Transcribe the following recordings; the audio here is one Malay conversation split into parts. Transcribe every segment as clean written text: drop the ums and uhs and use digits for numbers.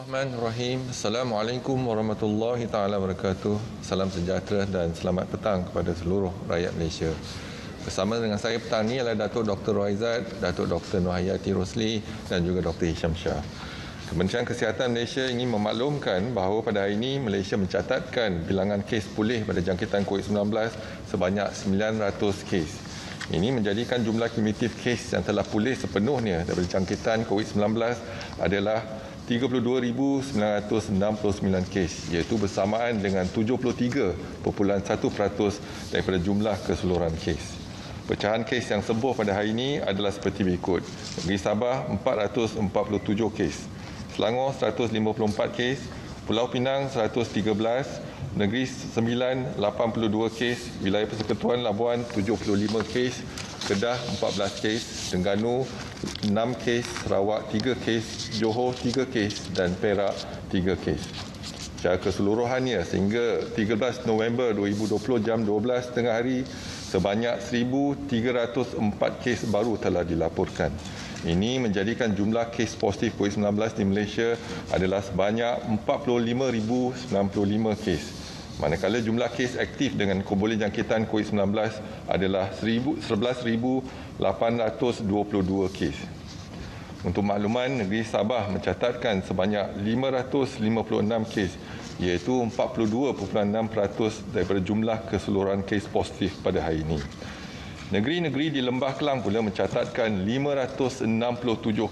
Bismillahirrahmanirrahim. Assalamualaikum warahmatullahi taala wabarakatuh. Salam sejahtera dan selamat petang kepada seluruh rakyat Malaysia. Bersama dengan saya petang ini adalah Datuk Dr. Rohaizat, Datuk Dr. Nur Hayati Rosli dan juga Dr. Hisham Shah. Kementerian Kesihatan Malaysia ingin memaklumkan bahawa pada hari ini Malaysia mencatatkan bilangan kes pulih pada jangkitan COVID-19 sebanyak 900 kes. Ini menjadikan jumlah kumulatif kes yang telah pulih sepenuhnya daripada jangkitan COVID-19 adalah 32,969 kes, iaitu bersamaan dengan 73.1% daripada jumlah keseluruhan kes. Pecahan kes yang sembuh pada hari ini adalah seperti berikut. Negeri Sabah 447 kes, Selangor 154 kes, Pulau Pinang 113, Negeri Sembilan 82 kes, Wilayah Persekutuan Labuan 75 kes, Kedah 14 kes, Terengganu 6 kes, Sarawak 3 kes, Johor 3 kes dan Perak 3 kes. Secara keseluruhannya sehingga 13 November 2020 jam 12 tengah hari, sebanyak 1,304 kes baru telah dilaporkan. Ini menjadikan jumlah kes positif COVID-19 di Malaysia adalah sebanyak 45,095 kes. Manakala jumlah kes aktif dengan kumulatif jangkitan COVID-19 adalah 11,822 kes. Untuk makluman, negeri Sabah mencatatkan sebanyak 556 kes, iaitu 42.6% daripada jumlah keseluruhan kes positif pada hari ini. Negeri-negeri di Lembah Kelang pula mencatatkan 567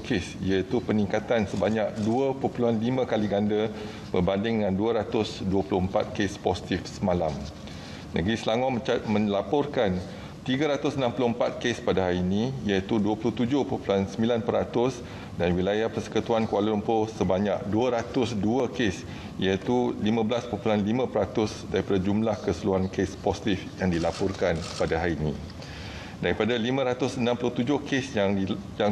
kes, iaitu peningkatan sebanyak 2.5 kali ganda berbanding dengan 224 kes positif semalam. Negeri Selangor melaporkan 364 kes pada hari ini, iaitu 27.9%, dan wilayah Persekutuan Kuala Lumpur sebanyak 202 kes, iaitu 15.5% daripada jumlah keseluruhan kes positif yang dilaporkan pada hari ini. Daripada 567 kes yang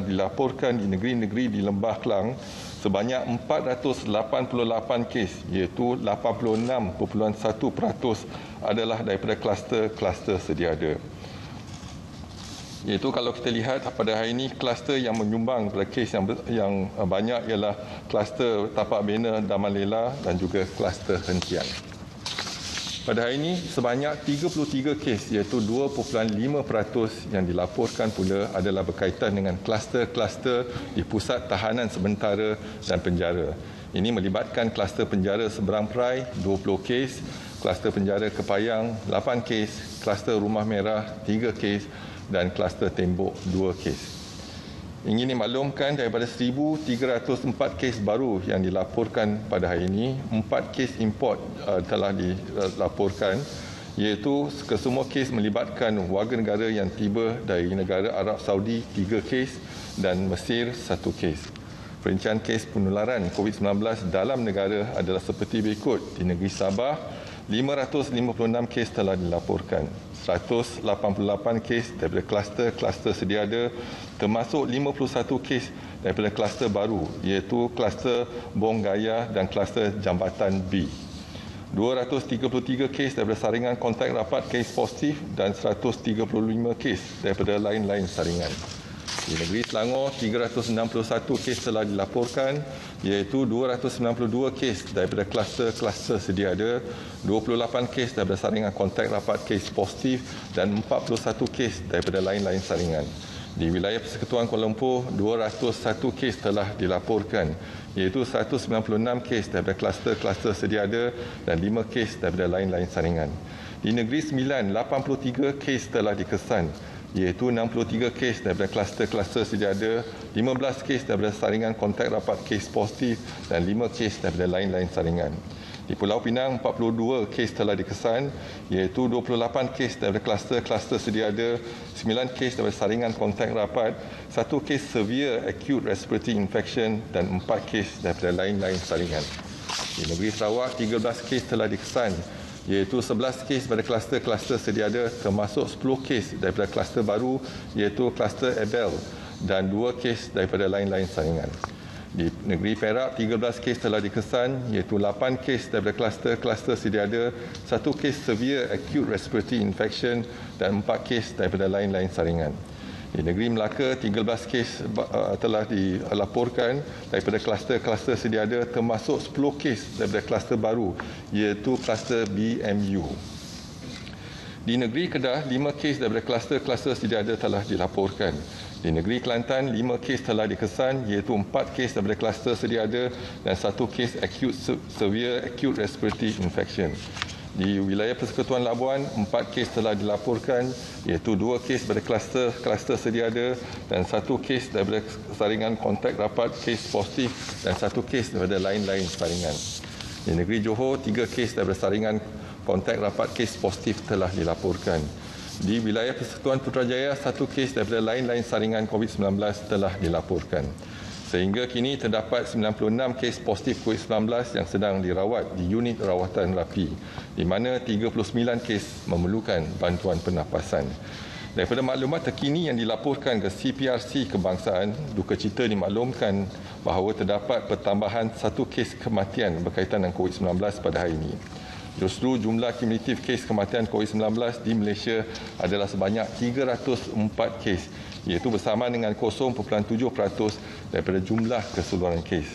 dilaporkan di negeri-negeri di Lembah Kelang, sebanyak 488 kes, iaitu 86.1% adalah daripada kluster sedia ada. Iaitu kalau kita lihat pada hari ini, kluster yang menyumbang pada kes yang banyak ialah kluster Tapak Bena, Damalela dan juga kluster Hentian. Pada hari ini, sebanyak 33 kes, iaitu 2.5% yang dilaporkan pula adalah berkaitan dengan kluster-kluster di pusat tahanan sementara dan penjara. Ini melibatkan kluster penjara Seberang Perai, 20 kes, kluster penjara Kepayang, 8 kes, kluster Rumah Merah, 3 kes dan kluster Tembok, 2 kes. Ingin dimaklumkan daripada 1,304 kes baru yang dilaporkan pada hari ini, 4 kes import telah dilaporkan, iaitu kesemua kes melibatkan warga negara yang tiba dari negara Arab Saudi 3 kes dan Mesir 1 kes. Perincian kes penularan COVID-19 dalam negara adalah seperti berikut. Di negeri Sabah, 556 kes telah dilaporkan. 188 kes daripada kluster sedia ada, termasuk 51 kes daripada kluster baru, iaitu kluster Bong Gaya dan kluster Jambatan B. 233 kes daripada saringan kontak rapat kes positif dan 135 kes daripada lain-lain saringan. Di negeri Selangor, 361 kes telah dilaporkan, iaitu 292 kes daripada kluster sedia ada, 28 kes daripada saringan kontak rapat kes positif dan 41 kes daripada lain-lain saringan. Di wilayah Persekutuan Kuala Lumpur, 201 kes telah dilaporkan, iaitu 196 kes daripada kluster sedia ada dan 5 kes daripada lain-lain saringan. Di Negeri Sembilan, 83 kes telah dikesan, iaitu 63 kes daripada kluster sedia ada, 15 kes daripada saringan kontak rapat kes positif dan 5 kes daripada lain-lain saringan. Di Pulau Pinang, 42 kes telah dikesan, iaitu 28 kes daripada kluster sedia ada, 9 kes daripada saringan kontak rapat, 1 kes severe acute respiratory infection dan 4 kes daripada lain-lain saringan. Di negeri Sarawak, 13 kes telah dikesan, iaitu 11 kes pada kluster sedia ada, termasuk 10 kes daripada kluster baru, iaitu kluster Abel dan 2 kes daripada lain-lain saringan. Di negeri Perak, 13 kes telah dikesan, iaitu 8 kes daripada kluster sedia ada, 1 kes severe acute respiratory infection dan 4 kes daripada lain-lain saringan. Di negeri Melaka, 13 kes telah dilaporkan daripada kluster-kluster sedia ada, termasuk 10 kes daripada kluster baru, iaitu kluster BMU. Di negeri Kedah, 5 kes daripada kluster-kluster sedia ada telah dilaporkan. Di negeri Kelantan, 5 kes telah dikesan, iaitu 4 kes daripada kluster sedia ada dan 1 kes severe acute respiratory infection. Di wilayah Persekutuan Labuan, 4 kes telah dilaporkan, iaitu 2 kes daripada kluster sedia ada dan 1 kes daripada saringan kontak rapat kes positif dan 1 kes daripada lain-lain saringan. Di negeri Johor, 3 kes daripada saringan kontak rapat kes positif telah dilaporkan. Di wilayah Persekutuan Putrajaya, 1 kes daripada lain-lain saringan COVID-19 telah dilaporkan. Sehingga kini terdapat 96 kes positif COVID-19 yang sedang dirawat di unit rawatan rapi, di mana 39 kes memerlukan bantuan pernafasan. Daripada maklumat terkini yang dilaporkan ke CPRC Kebangsaan, duka cita dimaklumkan bahawa terdapat pertambahan 1 kes kematian berkaitan dengan COVID-19 pada hari ini. Justru jumlah kumulatif kes kematian COVID-19 di Malaysia adalah sebanyak 304 kes, iaitu bersama dengan 0.7% daripada jumlah keseluruhan kes.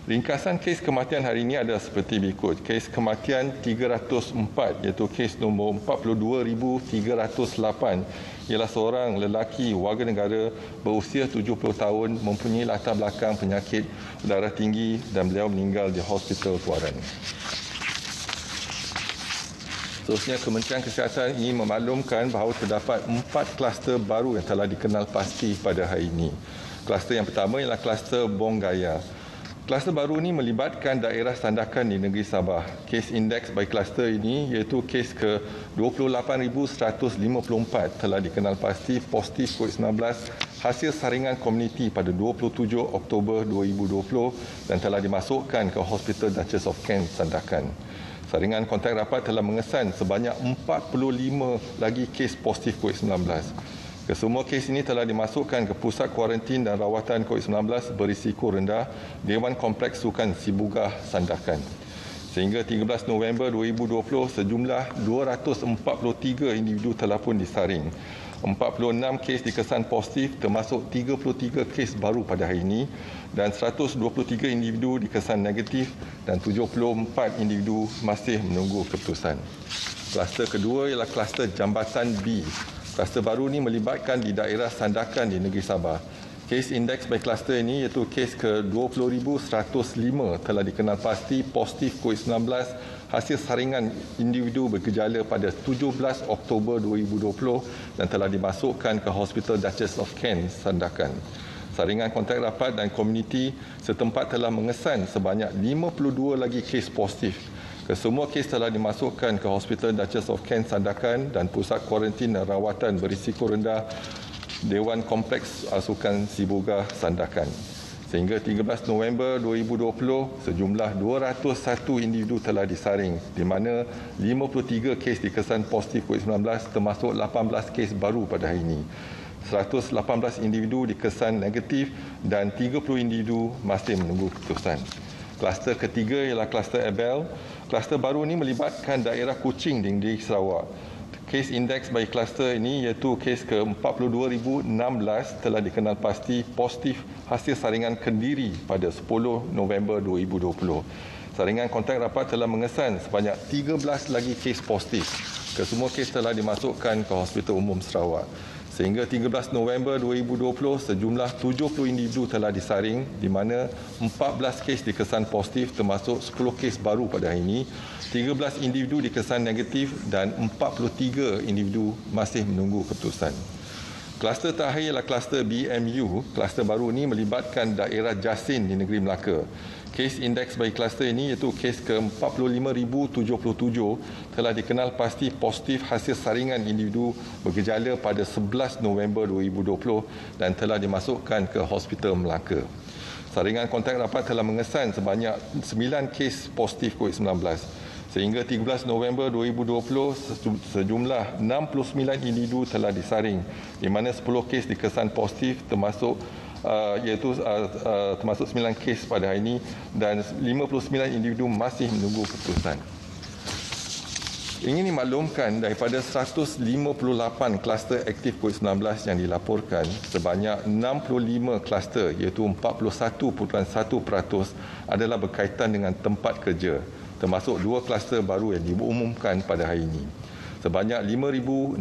Ringkasan kes kematian hari ini adalah seperti berikut. Kes kematian 304, iaitu kes nombor 42,308, ialah seorang lelaki warga negara berusia 70 tahun mempunyai latar belakang penyakit darah tinggi dan beliau meninggal di Hospital Tuaran. Seterusnya, Kementerian Kesihatan ingin memaklumkan bahawa terdapat 4 kluster baru yang telah dikenal pasti pada hari ini. Kluster yang pertama ialah kluster Bonggaya. Kluster baru ini melibatkan daerah sandakan di negeri Sabah. Kes indeks bagi kluster ini iaitu kes ke 28,154 telah dikenal pasti positif COVID-19 hasil saringan komuniti pada 27 Oktober 2020 dan telah dimasukkan ke Hospital Duchess of Kent Sandakan. Saringan kontak rapat telah mengesan sebanyak 45 lagi kes positif COVID-19. Kesemua kes ini telah dimasukkan ke Pusat Kuarantin dan Rawatan COVID-19 berisiko rendah Dewan Kompleks Sukan Sibugah Sandakan. Sehingga 13 November 2020, sejumlah 243 individu telah pun disaring. 46 kes dikesan positif termasuk 33 kes baru pada hari ini dan 123 individu dikesan negatif dan 74 individu masih menunggu keputusan. Kluster kedua ialah kluster Jambatan B. Kluster baru ini melibatkan di daerah Sandakan di negeri Sabah. Kes indeks bagi kluster ini iaitu kes ke 20,105 telah dikenal pasti positif COVID-19 hasil saringan individu bergejala pada 17 Oktober 2020 dan telah dimasukkan ke Hospital Duchess of Kent Sandakan. Saringan kontak rapat dan komuniti setempat telah mengesan sebanyak 52 lagi kes positif. Kesemua kes telah dimasukkan ke Hospital Duchess of Kent Sandakan dan Pusat Kuarantin dan Rawatan berisiko rendah Dewan Kompleks Sukan Sibugah Sandakan. Sehingga 13 November 2020, sejumlah 201 individu telah disaring, di mana 53 kes dikesan positif COVID-19 termasuk 18 kes baru pada hari ini. 118 individu dikesan negatif dan 30 individu masih menunggu keputusan. Kluster ketiga ialah kluster Abel. Kluster baru ini melibatkan daerah Kuching di negeri Sarawak. Kes indeks bagi kluster ini iaitu kes ke 42,016 telah dikenal pasti positif hasil saringan Kendiri pada 10 November 2020. Saringan kontak rapat telah mengesan sebanyak 13 lagi kes positif. Kesemua kes telah dimasukkan ke Hospital Umum Sarawak. Sehingga 13 November 2020, sejumlah 70 individu telah disaring di mana 14 kes dikesan positif termasuk 10 kes baru pada hari ini, 13 individu dikesan negatif dan 43 individu masih menunggu keputusan. Kluster terakhir ialah kluster BMU. Kluster baru ini melibatkan daerah Jasin di negeri Melaka. Kes indeks bagi kluster ini iaitu kes ke 45,077 telah dikenal pasti positif hasil saringan individu bergejala pada 11 November 2020 dan telah dimasukkan ke Hospital Melaka. Saringan kontak rapat telah mengesan sebanyak 9 kes positif COVID-19. Sehingga 13 November 2020, sejumlah 69 individu telah disaring, di mana 10 kes dikesan positif termasuk 9 kes pada hari ini dan 59 individu masih menunggu keputusan. Ingin dimaklumkan daripada 158 kluster aktif COVID-19 yang dilaporkan, sebanyak 65 kluster iaitu 41.1% adalah berkaitan dengan tempat kerja, termasuk 2 kluster baru yang diumumkan pada hari ini. Sebanyak 5,681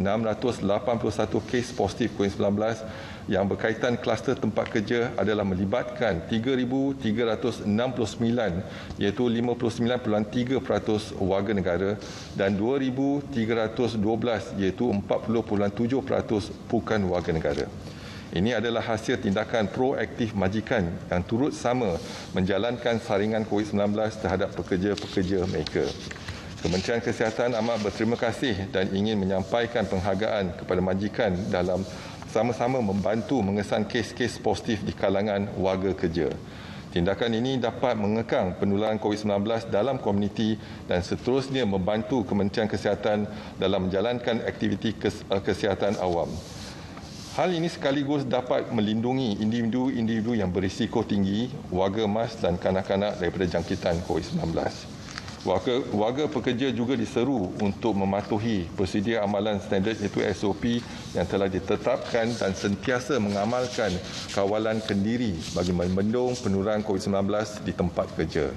kes positif COVID-19 yang berkaitan kluster tempat kerja adalah melibatkan 3,369 iaitu 59.3% warga negara dan 2,312 iaitu 40.7% bukan warga negara. Ini adalah hasil tindakan proaktif majikan yang turut sama menjalankan saringan COVID-19 terhadap pekerja-pekerja mereka. Kementerian Kesihatan amat berterima kasih dan ingin menyampaikan penghargaan kepada majikan dalam sama-sama membantu mengesan kes-kes positif di kalangan warga kerja. Tindakan ini dapat mengekang penularan COVID-19 dalam komuniti dan seterusnya membantu Kementerian Kesihatan dalam menjalankan aktiviti kesihatan awam. Hal ini sekaligus dapat melindungi individu-individu yang berisiko tinggi, warga emas dan kanak-kanak daripada jangkitan COVID-19. Warga pekerja juga diseru untuk mematuhi prosedur amalan standard iaitu SOP yang telah ditetapkan dan sentiasa mengamalkan kawalan kendiri bagi membendung penularan COVID-19 di tempat kerja.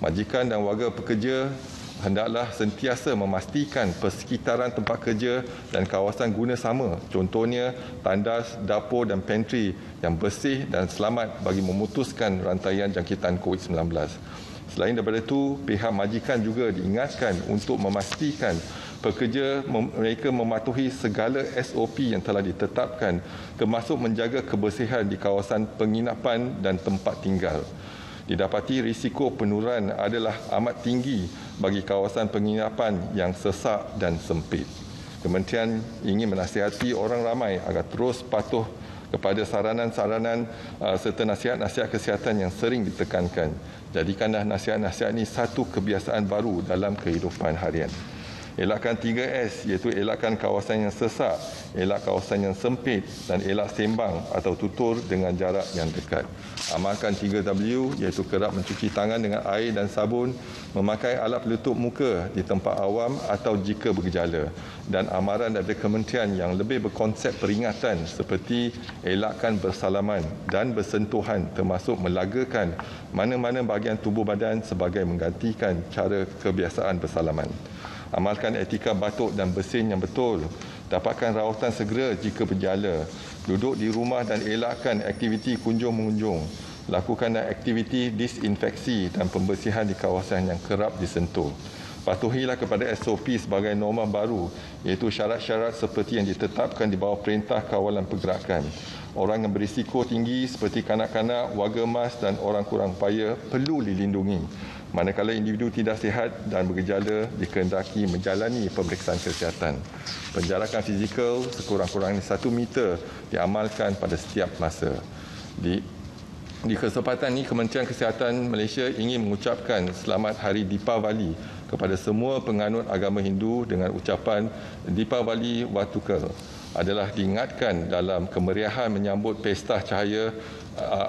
Majikan dan warga pekerja hendaklah sentiasa memastikan persekitaran tempat kerja dan kawasan guna sama, contohnya tandas, dapur dan pantry yang bersih dan selamat bagi memutuskan rantaian jangkitan COVID-19. Selain daripada itu, pihak majikan juga diingatkan untuk memastikan pekerja mereka mematuhi segala SOP yang telah ditetapkan, termasuk menjaga kebersihan di kawasan penginapan dan tempat tinggal. Didapati risiko penularan adalah amat tinggi bagi kawasan penginapan yang sesak dan sempit. Kementerian ingin menasihati orang ramai agar terus patuh kepada saranan-saranan serta nasihat-nasihat kesihatan yang sering ditekankan. Jadikanlah nasihat-nasihat ini satu kebiasaan baru dalam kehidupan harian. Elakkan 3S iaitu elakkan kawasan yang sesak, elak kawasan yang sempit dan elak sembang atau tutur dengan jarak yang dekat. Amalkan 3W iaitu kerap mencuci tangan dengan air dan sabun, memakai alat pelitup muka di tempat awam atau jika bergejala, dan amaran daripada kementerian yang lebih berkonsep peringatan seperti elakkan bersalaman dan bersentuhan termasuk melagakan mana-mana bahagian tubuh badan sebagai menggantikan cara kebiasaan bersalaman. Amalkan etika batuk dan bersin yang betul. Dapatkan rawatan segera jika berjala. Duduk di rumah dan elakkan aktiviti kunjung-mengunjung. Lakukanlah aktiviti disinfeksi dan pembersihan di kawasan yang kerap disentuh. Patuhilah kepada SOP sebagai norma baru, iaitu syarat-syarat seperti yang ditetapkan di bawah Perintah Kawalan Pergerakan. Orang yang berisiko tinggi seperti kanak-kanak, warga emas dan orang kurang upaya perlu dilindungi. Manakala individu tidak sihat dan bergejala dikehendaki menjalani pemeriksaan kesihatan. Penjarakan fizikal sekurang-kurangnya 1 meter diamalkan pada setiap masa. Di kesempatan ini, Kementerian Kesihatan Malaysia ingin mengucapkan selamat Hari Deepavali kepada semua penganut agama Hindu dengan ucapan Deepavali Vatukal. Adalah diingatkan dalam kemeriahan menyambut pesta cahaya,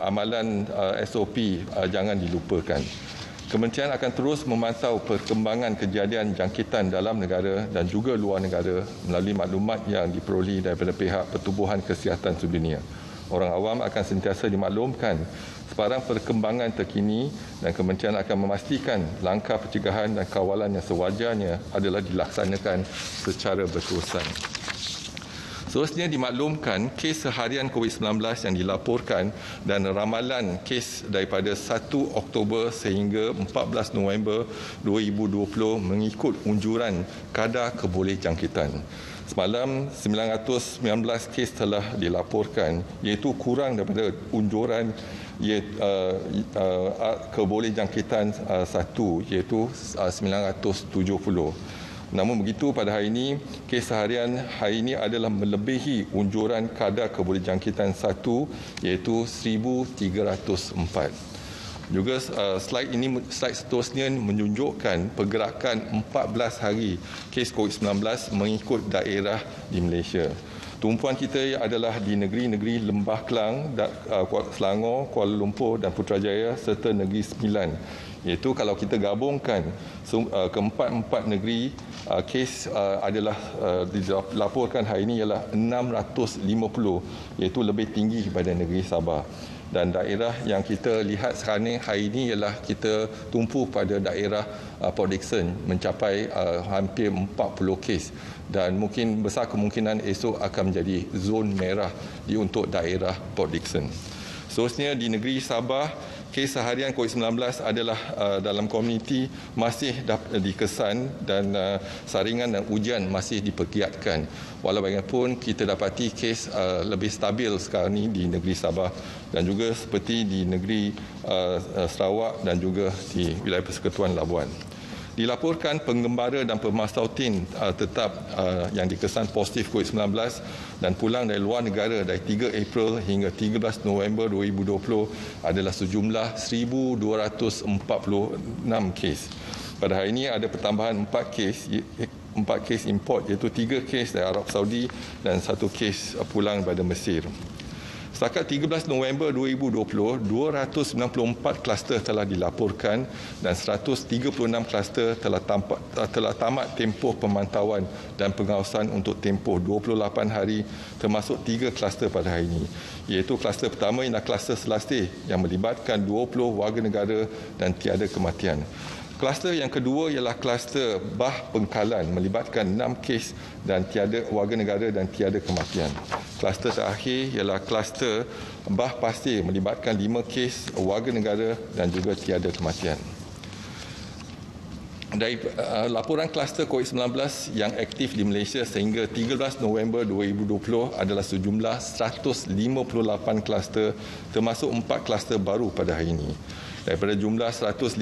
amalan SOP jangan dilupakan. Kementerian akan terus memantau perkembangan kejadian jangkitan dalam negara dan juga luar negara melalui maklumat yang diperoleh daripada pihak Pertubuhan Kesihatan Sedunia. Orang awam akan sentiasa dimaklumkan sebarang perkembangan terkini dan kementerian akan memastikan langkah pencegahan dan kawalan yang sewajarnya adalah dilaksanakan secara berterusan. Seterusnya dimaklumkan kes seharian COVID-19 yang dilaporkan dan ramalan kes daripada 1 Oktober sehingga 14 November 2020 mengikut unjuran kadar kebolehjangkitan. Semalam 919 kes telah dilaporkan, iaitu kurang daripada unjuran kebolehjangkitan 1 iaitu 970. Namun begitu, pada hari ini, kes harian hari ini adalah melebihi unjuran kadar kebolehjangkitan 1 iaitu 1,304. Juga slide seterusnya menunjukkan pergerakan 14 hari kes COVID-19 mengikut daerah di Malaysia. Tumpuan kita adalah di negeri-negeri Lembah Kelang, Selangor, Kuala Lumpur dan Putrajaya serta Negeri Sembilan Iaitu kalau kita gabungkan keempat-empat negeri, kes adalah dilaporkan hari ini ialah 650, iaitu lebih tinggi daripada negeri Sabah. Dan daerah yang kita lihat sekarang hari ini ialah kita tumpu pada daerah Port Dickson mencapai hampir 40 kes dan mungkin besar kemungkinan esok akan menjadi zon merah untuk daerah Port Dickson. Seterusnya di negeri Sabah, kes harian COVID-19 adalah dalam komuniti masih dikesan dan saringan dan ujian masih dipergiatkan. Walau bagaimanapun kita dapati kes lebih stabil sekarang ini di negeri Sabah dan juga seperti di negeri Sarawak dan juga di wilayah Persekutuan Labuan. Dilaporkan penggembara dan pemasautin tetap yang dikesan positif COVID-19 dan pulang dari luar negara dari 3 April hingga 13 November 2020 adalah sejumlah 1,246 kes. Pada hari ini ada pertambahan 4 kes import, iaitu 3 kes dari Arab Saudi dan 1 kes pulang daripada Mesir. Setakat 13 November 2020, 294 kluster telah dilaporkan dan 136 kluster telah tamat tempoh pemantauan dan pengawasan untuk tempoh 28 hari termasuk 3 kluster pada hari ini. Iaitu kluster pertama ialah kluster Selasih yang melibatkan 20 warga negara dan tiada kematian. Kluster yang kedua ialah kluster Bah Pengkalan melibatkan 6 kes dan tiada warga negara dan tiada kematian. Kluster terakhir ialah kluster Bah Pasir melibatkan 5 kes warga negara dan juga tiada kematian. Dari laporan kluster COVID-19 yang aktif di Malaysia sehingga 13 November 2020 adalah sejumlah 158 kluster termasuk 4 kluster baru pada hari ini. Daripada jumlah 158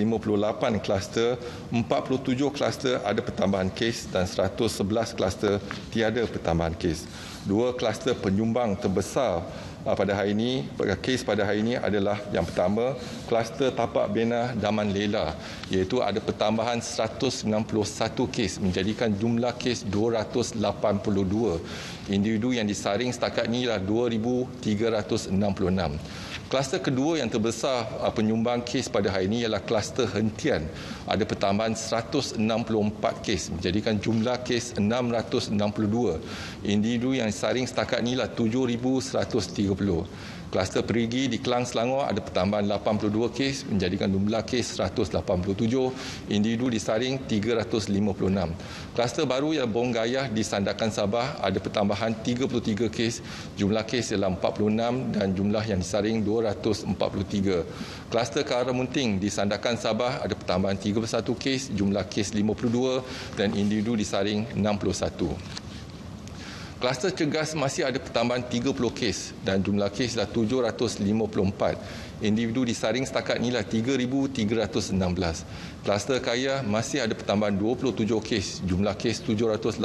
kluster, 47 kluster ada pertambahan kes dan 111 kluster tiada pertambahan kes. 2 kluster penyumbang terbesar pada hari ini, kes pada hari ini adalah yang pertama, kluster Tapak Bena Daman Lela, iaitu ada pertambahan 191 kes menjadikan jumlah kes 282. Individu yang disaring setakat ini adalah 2,366. Kluster kedua yang terbesar penyumbang kes pada hari ini ialah kluster Hentian. Ada pertambahan 164 kes menjadikan jumlah kes 662. Individu yang disaring setakat ini adalah 7,130. Kluster Perigi di Kelang Selangor ada pertambahan 82 kes menjadikan jumlah kes 187. Individu disaring 356. Kluster baru ialah Bong Gayah di Sandakan Sabah ada pertambahan 33 kes. Jumlah kes ialah 46 dan jumlah yang disaring 243. Kluster Kara Munting di Sandakan Sabah ada pertambahan 31 kes. Jumlah kes 52 dan individu disaring 61. Kluster Cegas masih ada pertambahan 30 kes dan jumlah kes adalah 754. Individu disaring setakat inilah 3,316. Kluster Kaya masih ada pertambahan 27 kes, jumlah kes 781.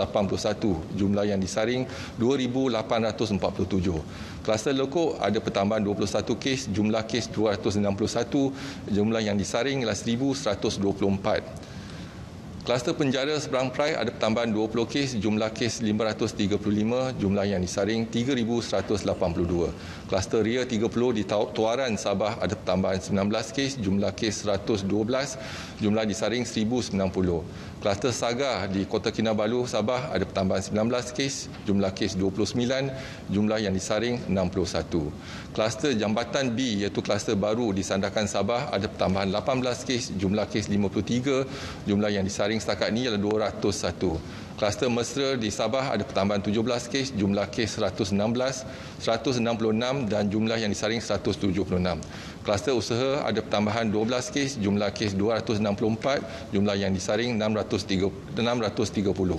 Jumlah yang disaring 2,847. Kluster Lekuk ada pertambahan 21 kes, jumlah kes 261. Jumlah yang disaring ialah 1,124. Kluster Penjara Seberang Perai ada pertambahan 20 kes, jumlah kes 535, jumlah yang disaring 3,182. Kluster Ria 30 di Tuaran Sabah ada pertambahan 19 kes, jumlah kes 112, jumlah disaring 1,090. Kluster Sagah di Kota Kinabalu Sabah ada pertambahan 19 kes, jumlah kes 29, jumlah yang disaring 61. Kluster Jambatan B iaitu kluster baru di Sandakan Sabah ada pertambahan 18 kes, jumlah kes 53, jumlah yang disaring setakat ini adalah 201. Kluster Mesra di Sabah ada pertambahan 17 kes, jumlah kes 116, 166 dan jumlah yang disaring 176. Kluster Usaha ada pertambahan 12 kes, jumlah kes 264, jumlah yang disaring 630.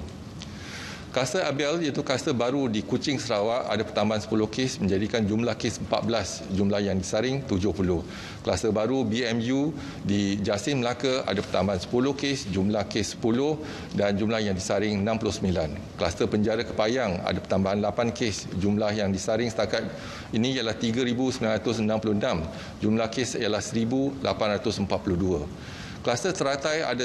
Kluster Abiel iaitu kluster baru di Kuching Sarawak ada pertambahan 10 kes menjadikan jumlah kes 14, jumlah yang disaring 70. Kluster baru BMU di Jasin Melaka ada pertambahan 10 kes, jumlah kes 10 dan jumlah yang disaring 69. Kluster Penjara Kepayang ada pertambahan 8 kes, jumlah yang disaring setakat ini ialah 3,966. Jumlah kes ialah 1,842. Kluster Teratai ada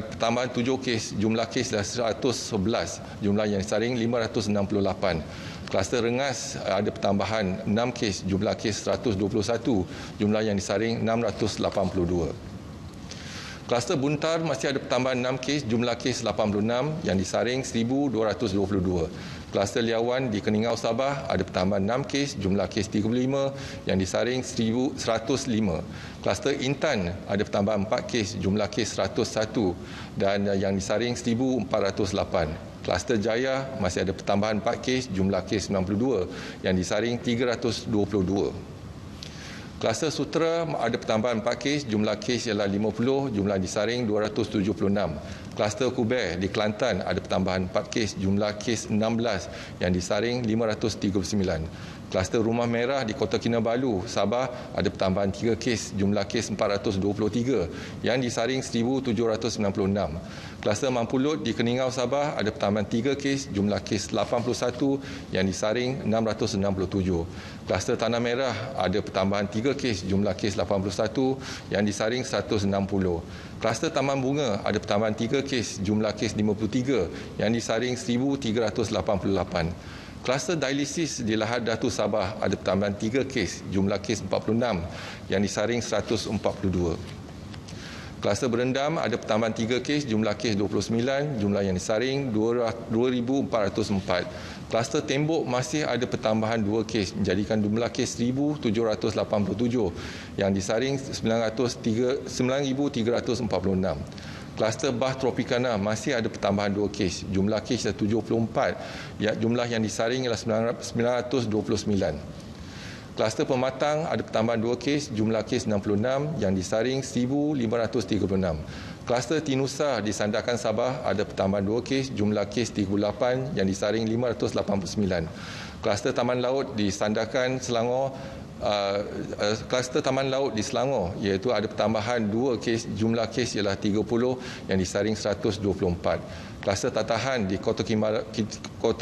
pertambahan 7 kes, jumlah kes adalah 111, jumlah yang disaring 568. Kluster Rengas ada pertambahan 6 kes, jumlah kes 121, jumlah yang disaring 682. Kluster Buntar masih ada pertambahan 6 kes, jumlah kes 86 yang disaring 1,222. Kluster Liawan di Keningau Sabah ada pertambahan 6 kes, jumlah kes 35 yang disaring 1,105. Kluster Intan ada pertambahan 4 kes, jumlah kes 101 dan yang disaring 1,408. Kluster Jaya masih ada pertambahan 4 kes, jumlah kes 92 yang disaring 322. Kluster Sutera ada pertambahan 4 kes, jumlah kes ialah 50, jumlah disaring 276. Kluster Kuber di Kelantan ada pertambahan 4 kes, jumlah kes 16 yang disaring 539. Kluster Rumah Merah di Kota Kinabalu, Sabah ada pertambahan 3 kes, jumlah kes 423 yang disaring 1,796. Kluster Mampulut di Keningau Sabah ada pertambahan 3 kes, jumlah kes 81 yang disaring 667. Kluster Tanah Merah ada pertambahan 3 kes, jumlah kes 81 yang disaring 160. Kluster Taman Bunga ada pertambahan 3 kes, jumlah kes 53 yang disaring 1,388. Kluster dialisis di Lahad Datu Sabah ada pertambahan 3 kes, jumlah kes 46 yang disaring 142. Kluster berendam ada pertambahan 3 kes, jumlah kes 29, jumlah yang disaring 2,404. Kluster tembok masih ada pertambahan 2 kes, menjadikan jumlah kes 1,787 yang disaring 9,346. Kluster Bah Tropicana masih ada pertambahan 2 kes, jumlah kes 74, jumlah yang disaring ialah 929. Kluster Pematang ada pertambahan 2 kes, jumlah kes 66 yang disaring 1,536. Kluster Tinusa di Sandakan Sabah ada pertambahan 2 kes, jumlah kes 38 yang disaring 589. Kluster Taman Laut di Sandakan Selangor kluster Taman Laut di Selangor iaitu ada pertambahan 2 kes, jumlah kes ialah 30 yang disaring 124. Kluster Tatahan di Kota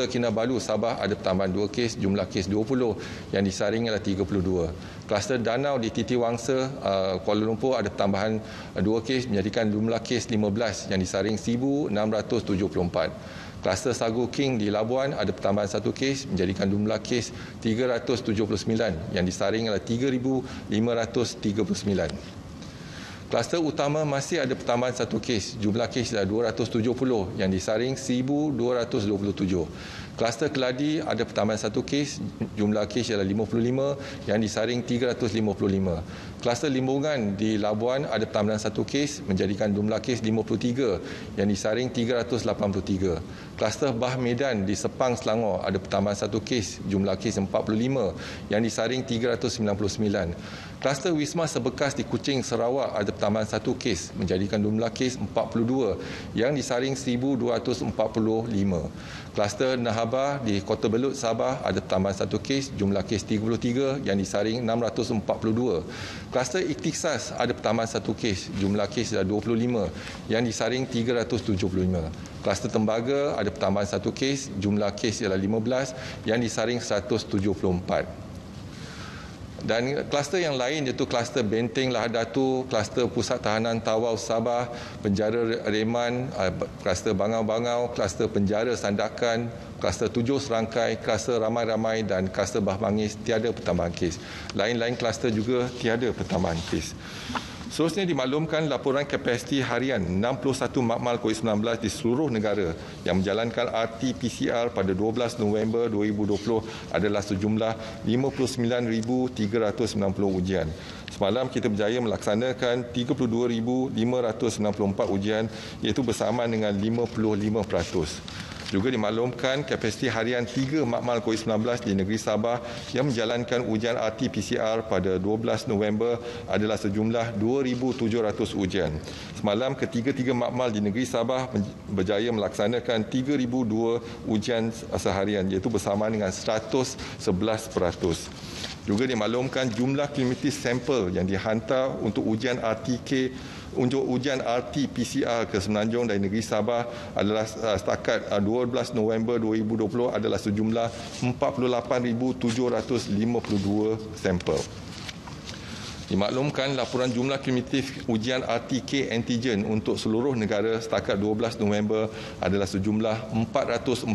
Kinabalu Sabah ada pertambahan 2 kes, jumlah kes 20 yang disaring ialah 32. Kluster Danau di Titiwangsa Kuala Lumpur ada pertambahan 2 kes menjadikan jumlah kes 15 yang disaring 1,674. Kluster Sagu King di Labuan ada pertambahan 1 kes menjadikan jumlah kes 379 yang disaring adalah 3,539. Kluster utama masih ada pertambahan 1 kes, jumlah kes adalah 270 yang disaring 1,227. Kluster Keladi ada pertambahan 1 kes, jumlah kes adalah 55 yang disaring 355. Kluster Limbungan di Labuan ada pertambahan 1 kes menjadikan jumlah kes 53 yang disaring 383. Kluster Bah Medan di Sepang Selangor ada pertambahan 1 kes, jumlah kes 45 yang disaring 399. Kluster Wisma Sebekas di Kuching Sarawak ada pertambahan 1 kes menjadikan jumlah kes 42 yang disaring 1,245. Kluster Nahaba di Kota Belud Sabah ada pertambahan 1 kes, jumlah kes 33 yang disaring 642. Kluster Ikhtisas ada pertambahan 1 kes, jumlah kes adalah 25 yang disaring 375. Kluster Tembaga ada pertambahan 1 kes, jumlah kes ialah 15 yang disaring 174. Dan kluster yang lain iaitu kluster Benteng Lahad Datu, kluster Pusat Tahanan Tawau Sabah, Penjara Reman, kluster Bangau-Bangau, kluster Penjara Sandakan, kluster 7 Serangkai, kluster Ramai-Ramai dan kluster Bah Mangis tiada pertambahan kes. Lain-lain kluster juga tiada pertambahan kes. Seterusnya dimaklumkan laporan kapasiti harian 61 makmal COVID-19 di seluruh negara yang menjalankan RT-PCR pada 12 November 2020 adalah sejumlah 59,390 ujian. Semalam kita berjaya melaksanakan 32,594 ujian iaitu bersamaan dengan 55%. Juga dimaklumkan kapasiti harian 3 makmal COVID-19 di negeri Sabah yang menjalankan ujian RT-PCR pada 12 November adalah sejumlah 2,700 ujian. Semalam ketiga-tiga makmal di negeri Sabah berjaya melaksanakan 3,002 ujian seharian iaitu bersamaan dengan 111%. Juga dimaklumkan jumlah klimatis sampel yang dihantar untuk ujian RT-PCR ke Semenanjung dari negeri Sabah adalah setakat 12 November 2020 adalah sejumlah 48,752 sampel. Dimaklumkan laporan jumlah kumulatif ujian RT-K antigen untuk seluruh negara setakat 12 November adalah sejumlah 440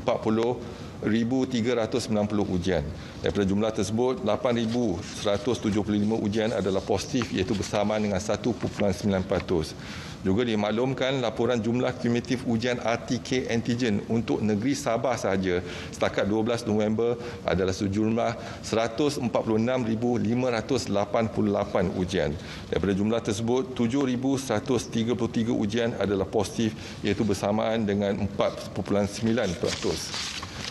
1,390 ujian. Daripada jumlah tersebut, 8,175 ujian adalah positif, iaitu bersamaan dengan 1.9%. Juga dimaklumkan laporan jumlah kumulatif ujian RTK antigen untuk negeri Sabah sahaja setakat 12 November adalah sejumlah 146,588 ujian. Daripada jumlah tersebut, 7,133 ujian adalah positif, iaitu bersamaan dengan 4.9%.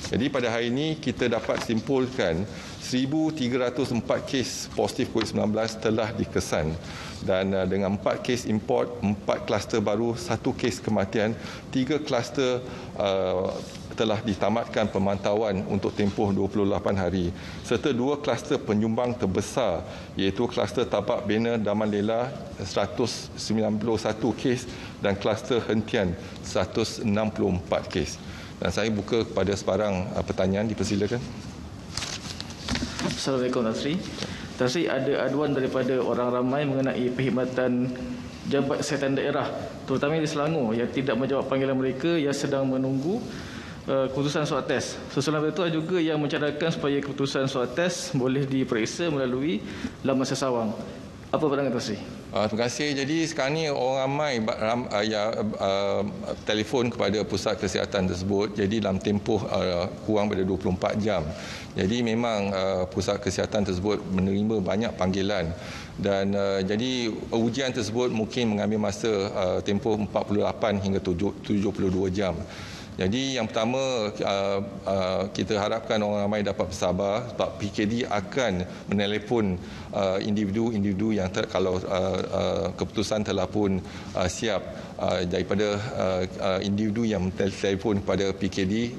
Jadi pada hari ini kita dapat simpulkan 1,304 kes positif COVID-19 telah dikesan dan dengan 4 kes import, 4 kluster baru, 1 kes kematian, 3 kluster telah ditamatkan pemantauan untuk tempoh 28 hari serta 2 kluster penyumbang terbesar iaitu kluster Tapak Bena Daman Lela 191 kes dan kluster Hentian 164 kes. Dan saya buka kepada sebarang pertanyaan, dipersilakan. Assalamualaikum Tan Sri. Tan Sri, ada aduan daripada orang ramai mengenai perkhidmatan Jabat Kesihatan Daerah terutama di Selangor yang tidak menjawab panggilan mereka yang sedang menunggu keputusan swab test. Susulan itu juga yang mencadangkan supaya keputusan swab test boleh diperiksa melalui laman sesawang. Apa pandangan Tan Sri? Terima kasih. Jadi sekarang ni orang ramai telefon kepada pusat kesihatan tersebut. Jadi dalam tempoh kurang pada 24 jam. Jadi memang pusat kesihatan tersebut menerima banyak panggilan dan jadi ujian tersebut mungkin mengambil masa tempoh 48 hingga 72 jam. Jadi yang pertama kita harapkan orang ramai dapat bersabar sebab PKD akan menelpon individu-individu yang kalau keputusan telah pun siap daripada individu yang telefon kepada PKD,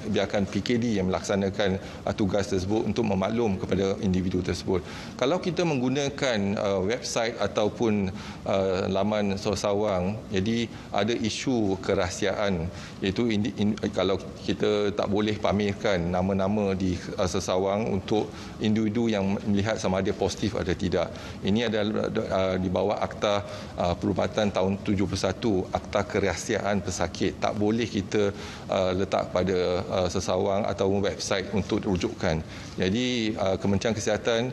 biarkan PKD yang melaksanakan tugas tersebut untuk memaklum kepada individu tersebut. Kalau kita menggunakan website ataupun laman sesawang, jadi ada isu kerahsiaan, iaitu kalau kita tak boleh pamerkan nama-nama di sesawang untuk individu yang melihat sama ada positif atau tidak. Ini adalah di bawah Akta Perubatan tahun 71, Akta Kerahsiaan Pesakit. Tak boleh kita letak pada sesawang atau website untuk rujukan. Jadi Kementerian Kesihatan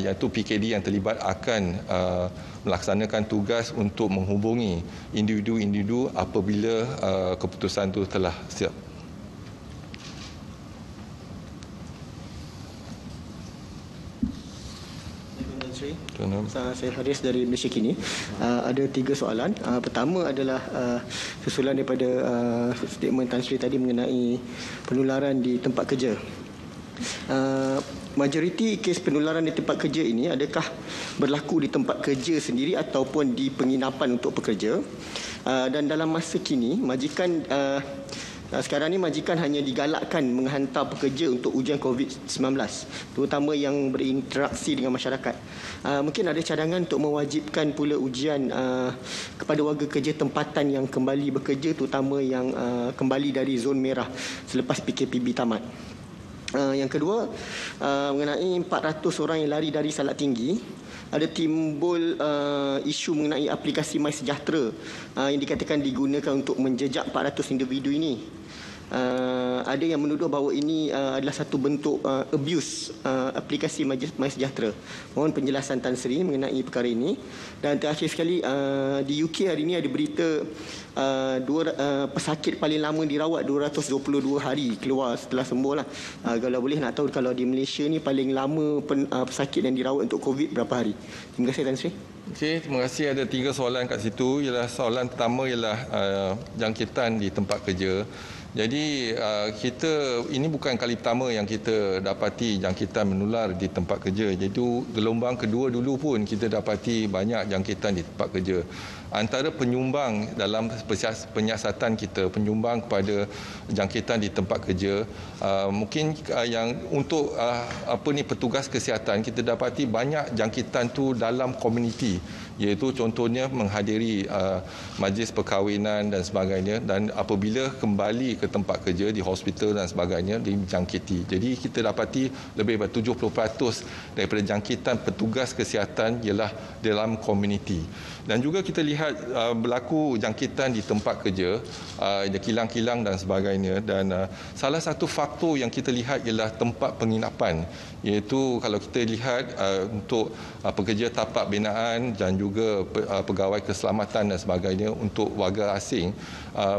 iaitu PKD yang terlibat akan melaksanakan tugas untuk menghubungi individu-individu apabila keputusan itu telah siap. Saya Haris dari Malaysia Kini. Ada 3 soalan. Pertama adalah susulan daripada statement Tan Sri tadi mengenai penularan di tempat kerja. Majoriti kes penularan di tempat kerja ini adakah berlaku di tempat kerja sendiri ataupun di penginapan untuk pekerja? Dan dalam masa kini majikan sekarang ni majikan hanya digalakkan menghantar pekerja untuk ujian COVID-19, terutama yang berinteraksi dengan masyarakat. Mungkin ada cadangan untuk mewajibkan pula ujian kepada warga kerja tempatan yang kembali bekerja, terutama yang kembali dari zon merah selepas PKPB tamat. Yang kedua, mengenai 400 orang yang lari dari Salak Tinggi, ada timbul isu mengenai aplikasi MySejahtera yang dikatakan digunakan untuk menjejak 400 individu ini. Ada yang menuduh bahawa ini adalah satu bentuk abuse aplikasi MySejahtera. Mohon penjelasan Tan Sri mengenai perkara ini. Dan terakhir sekali, di UK hari ini ada berita pesakit paling lama dirawat 222 hari keluar setelah sembuh lah. Kalau boleh nak tahu kalau di Malaysia ni paling lama pesakit yang dirawat untuk COVID berapa hari? Terima kasih Tan Sri. Okey, terima kasih. Ada 3 soalan kat situ. Soalan pertama ialah jangkitan di tempat kerja. Jadi ini bukan kali pertama yang kita dapati jangkitan menular di tempat kerja. Jadi gelombang kedua dulu pun kita dapati banyak jangkitan di tempat kerja. Antara penyumbang dalam penyiasatan kita, penyumbang kepada jangkitan di tempat kerja, mungkin yang untuk petugas kesihatan kita dapati banyak jangkitan tu dalam komuniti, iaitu contohnya menghadiri majlis perkahwinan dan sebagainya, dan apabila kembali ke ke tempat kerja di hospital dan sebagainya dijangkiti. Jadi kita dapati lebih daripada 70% daripada jangkitan petugas kesihatan ialah dalam komuniti. Dan juga kita lihat berlaku jangkitan di tempat kerja, kilang-kilang dan sebagainya. Dan salah satu faktor yang kita lihat ialah tempat penginapan, iaitu kalau kita lihat untuk pekerja tapak binaan dan juga pegawai keselamatan dan sebagainya untuk warga asing,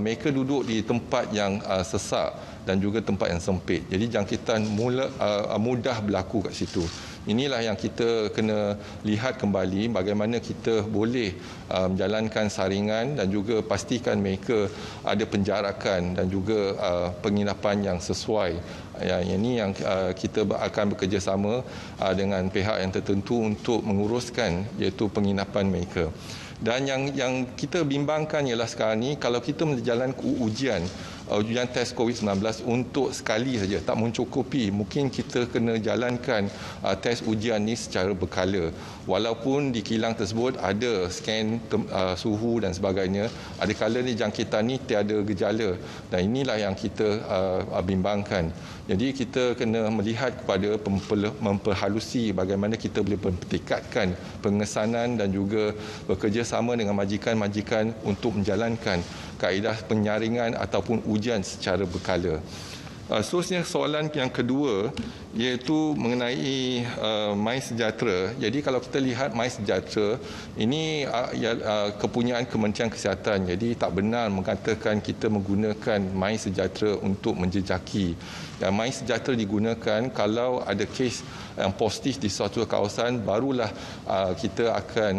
mereka duduk di tempat yang sesak dan juga tempat yang sempit. Jadi jangkitan mudah berlaku kat situ. Inilah yang kita kena lihat kembali bagaimana kita boleh menjalankan saringan dan juga pastikan mereka ada penjarakan dan juga penginapan yang sesuai. Ini yang kita akan bekerjasama dengan pihak yang tertentu untuk menguruskan, iaitu penginapan mereka. Dan yang kita bimbangkan ialah sekarang ni kalau kita menjalankan ujian tes COVID-19 untuk sekali saja tak mencukupi, mungkin kita kena jalankan tes ujian ni secara berkala. Walaupun di kilang tersebut ada scan suhu dan sebagainya, ada kala ni jangkitan ni tiada gejala, dan inilah yang kita bimbangkan. Jadi kita kena melihat kepada memperhalusi bagaimana kita boleh mempertingkatkan pengesanan dan juga bekerjasama dengan majikan-majikan untuk menjalankan kaedah penyaringan ataupun ujian secara berkala. Seterusnya soalan yang kedua iaitu mengenai MySejahtera. Jadi kalau kita lihat MySejahtera ini kepunyaan Kementerian Kesihatan. Jadi tak benar mengatakan kita menggunakan MySejahtera untuk menjejaki. Dan MySejahtera digunakan kalau ada kes yang positif di suatu kawasan, barulah kita akan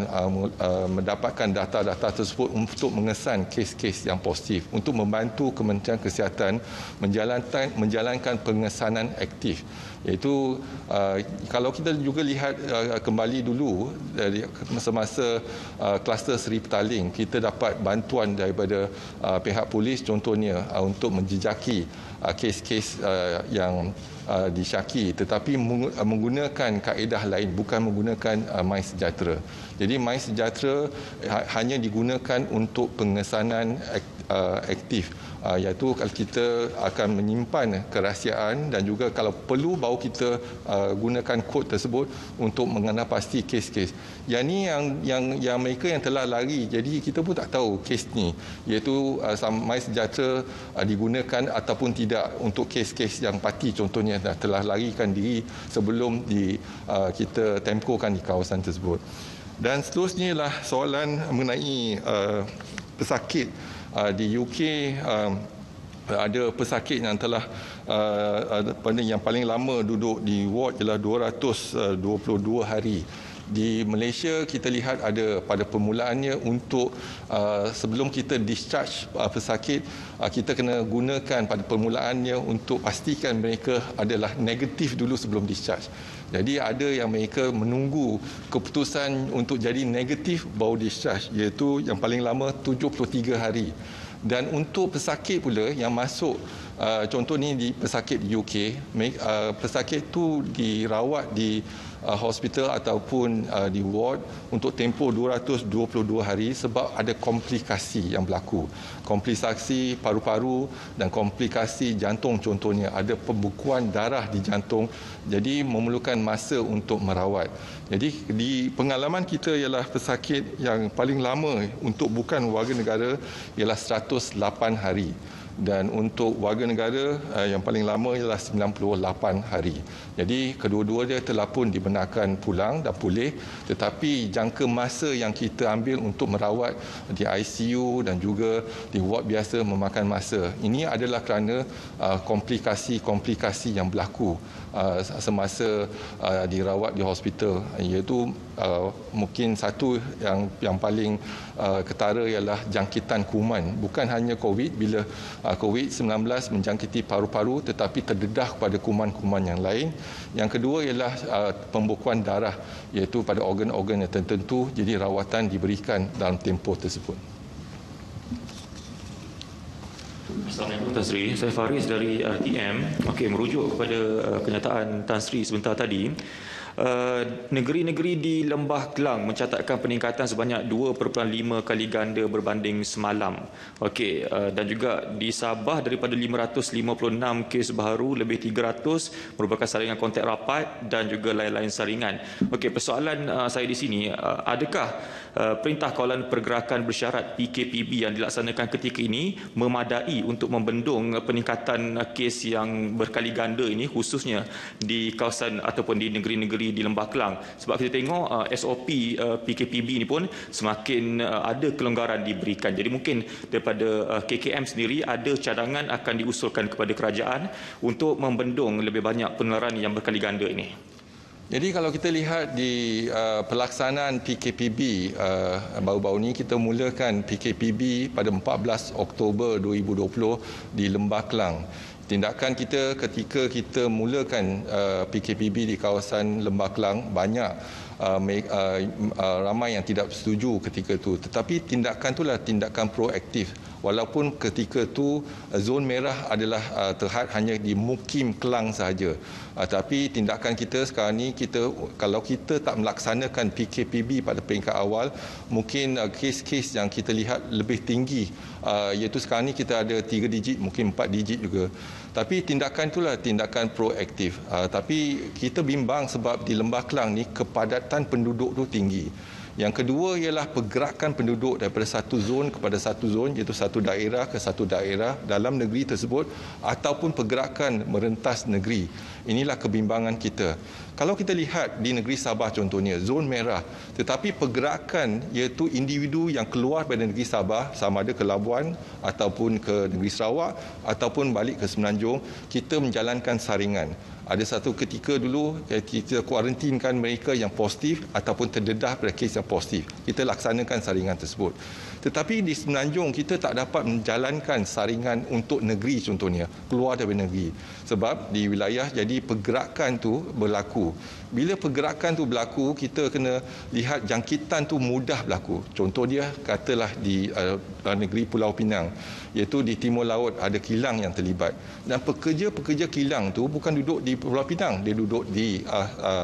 mendapatkan data-data tersebut untuk mengesan kes-kes yang positif untuk membantu Kementerian Kesihatan menjalankan pengesanan aktif. Iaitu kalau kita juga lihat kembali dulu dari semasa kluster Seri Petaling, kita dapat bantuan daripada pihak polis contohnya untuk menjejaki kes-kes yang disyaki, tetapi menggunakan kaedah lain, bukan menggunakan MySejahtera. Jadi MySejahtera hanya digunakan untuk pengesanan aktif, iaitu kalau kita akan menyimpan kerahsiaan dan juga kalau perlu baru kita gunakan kod tersebut untuk mengenal pasti kes-kes. Yang ni yang mereka yang telah lari, jadi kita pun tak tahu kes ni, iaitu MySejahtera digunakan ataupun tidak untuk kes-kes yang parti contohnya telah larikan diri sebelum kita tempohkan di kawasan tersebut. Dan seterusnya ialah soalan mengenai pesakit. Di UK ada pesakit yang telah yang paling lama duduk di ward ialah 222 hari. Di Malaysia kita lihat ada pada permulaannya untuk sebelum kita discharge pesakit, kita kena gunakan pada permulaannya untuk pastikan mereka adalah negatif dulu sebelum discharge. Jadi ada yang mereka menunggu keputusan untuk jadi negatif baru discharge, iaitu yang paling lama 73 hari. Dan untuk pesakit pula yang masuk, contoh ni di pesakit di UK, pesakit tu dirawat di hospital ataupun di ward untuk tempoh 222 hari sebab ada komplikasi yang berlaku. Komplikasi paru-paru dan komplikasi jantung contohnya. Ada pembekuan darah di jantung, jadi memerlukan masa untuk merawat. Jadi di pengalaman kita ialah pesakit yang paling lama untuk bukan warga negara ialah 108 hari. Dan untuk warga negara yang paling lama ialah 98 hari. Jadi kedua-dua dia telah pun dibenarkan pulang dan pulih, tetapi jangka masa yang kita ambil untuk merawat di ICU dan juga di ward biasa memakan masa. Ini adalah kerana komplikasi-komplikasi yang berlaku semasa dirawat di hospital, iaitu mungkin satu yang paling ketara ialah jangkitan kuman. Bukan hanya COVID, bila COVID-19 menjangkiti paru-paru tetapi terdedah pada kuman-kuman yang lain. Yang kedua ialah pembekuan darah, iaitu pada organ-organ yang tertentu, jadi rawatan diberikan dalam tempoh tersebut. Assalamualaikum Tan Sri, saya Faris dari RTM. Okey, merujuk kepada kenyataan Tan Sri sebentar tadi, negeri-negeri di Lembah Kelang mencatatkan peningkatan sebanyak 2.5 kali ganda berbanding semalam. Okey, dan juga di Sabah daripada 556 kes baru, lebih 300 merupakan saringan kontak rapat dan juga lain-lain saringan. Okey, persoalan saya di sini, adakah Perintah Kawalan Pergerakan Bersyarat PKPB yang dilaksanakan ketika ini memadai untuk membendung peningkatan kes yang berkali ganda ini, khususnya di kawasan ataupun di negeri-negeri di Lembah Kelang? Sebab kita tengok SOP PKPB ini pun semakin ada kelonggaran diberikan. Jadi mungkin daripada KKM sendiri ada cadangan akan diusulkan kepada kerajaan untuk membendung lebih banyak penularan yang berkali ganda ini. Jadi kalau kita lihat di pelaksanaan PKPB baru-baru ini, kita mulakan PKPB pada 14 Oktober 2020 di Lembah Kelang. Tindakan kita ketika kita mulakan PKPB di kawasan Lembah Kelang, banyak ramai yang tidak setuju ketika itu. Tetapi tindakan itulah tindakan proaktif. Walaupun ketika itu zon merah adalah terhad hanya di Mukim Kelang sahaja. Tapi tindakan kita sekarang ni, kalau kita tak melaksanakan PKPB pada peringkat awal, mungkin kes-kes yang kita lihat lebih tinggi, iaitu sekarang ni kita ada 3 digit, mungkin 4 digit juga. Tapi tindakan itulah tindakan proaktif. Tapi kita bimbang sebab di Lembah Kelang ni kepadatan penduduk tu tinggi. Yang kedua ialah pergerakan penduduk daripada satu zon kepada satu zon, iaitu satu daerah ke satu daerah dalam negeri tersebut, ataupun pergerakan merentas negeri. Inilah kebimbangan kita. Kalau kita lihat di negeri Sabah contohnya, zon merah, tetapi pergerakan iaitu individu yang keluar dari negeri Sabah, sama ada ke Labuan ataupun ke negeri Sarawak ataupun balik ke Semenanjung, kita menjalankan saringan. Ada satu ketika dulu kita kuarantinkan mereka yang positif ataupun terdedah pada kes yang positif. Kita laksanakan saringan tersebut. Tetapi di Semenanjung kita tak dapat menjalankan saringan untuk negeri contohnya, keluar dari negeri. Sebab di wilayah jadi pergerakan tu berlaku. Bila pergerakan tu berlaku, kita kena lihat jangkitan tu mudah berlaku. Contoh dia katalah di negeri Pulau Pinang, iaitu di timur laut ada kilang yang terlibat. Dan pekerja-pekerja kilang tu bukan duduk di Pulau Pinang, dia duduk di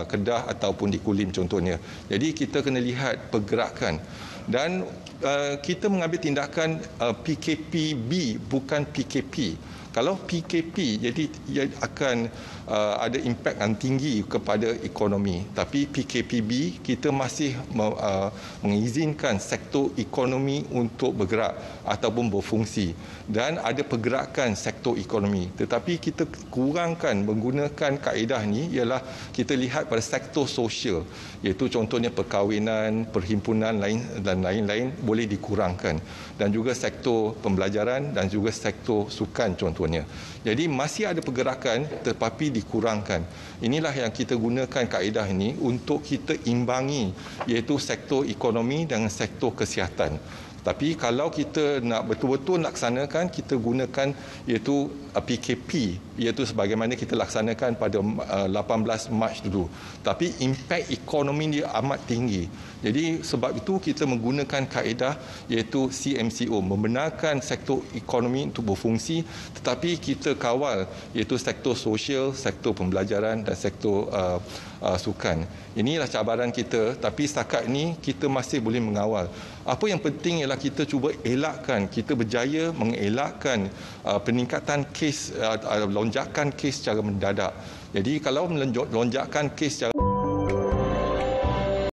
Kedah ataupun di Kulim contohnya. Jadi kita kena lihat pergerakan. Dan kita mengambil tindakan PKPB bukan PKP. Kalau PKP, jadi ia akan ada impak yang tinggi kepada ekonomi. Tapi PKPB, kita masih mengizinkan sektor ekonomi untuk bergerak ataupun berfungsi. Dan ada pergerakan sektor ekonomi. Tetapi kita kurangkan menggunakan kaedah ni ialah kita lihat pada sektor sosial. Iaitu contohnya perkahwinan, perhimpunan lain dan lain-lain boleh dikurangkan. Dan juga sektor pembelajaran dan juga sektor sukan contohnya. Jadi masih ada pergerakan tetapi dikurangkan. Inilah yang kita gunakan kaedah ini untuk kita imbangi, iaitu sektor ekonomi dengan sektor kesihatan. Tapi kalau kita nak betul-betul laksanakan, kita gunakan iaitu PKP, iaitu sebagaimana kita laksanakan pada 18 Mac dulu. Tapi impak ekonomi dia amat tinggi. Jadi sebab itu kita menggunakan kaedah iaitu CMCO, membenarkan sektor ekonomi untuk berfungsi, tetapi kita kawal iaitu sektor sosial, sektor pembelajaran dan sektor sukan. Inilah cabaran kita, tapi setakat ini kita masih boleh mengawal. Apa yang penting ialah kita cuba elakkan, kita berjaya mengelakkan peningkatan kes, lonjakan kes secara mendadak. Jadi kalau lonjakan kes secara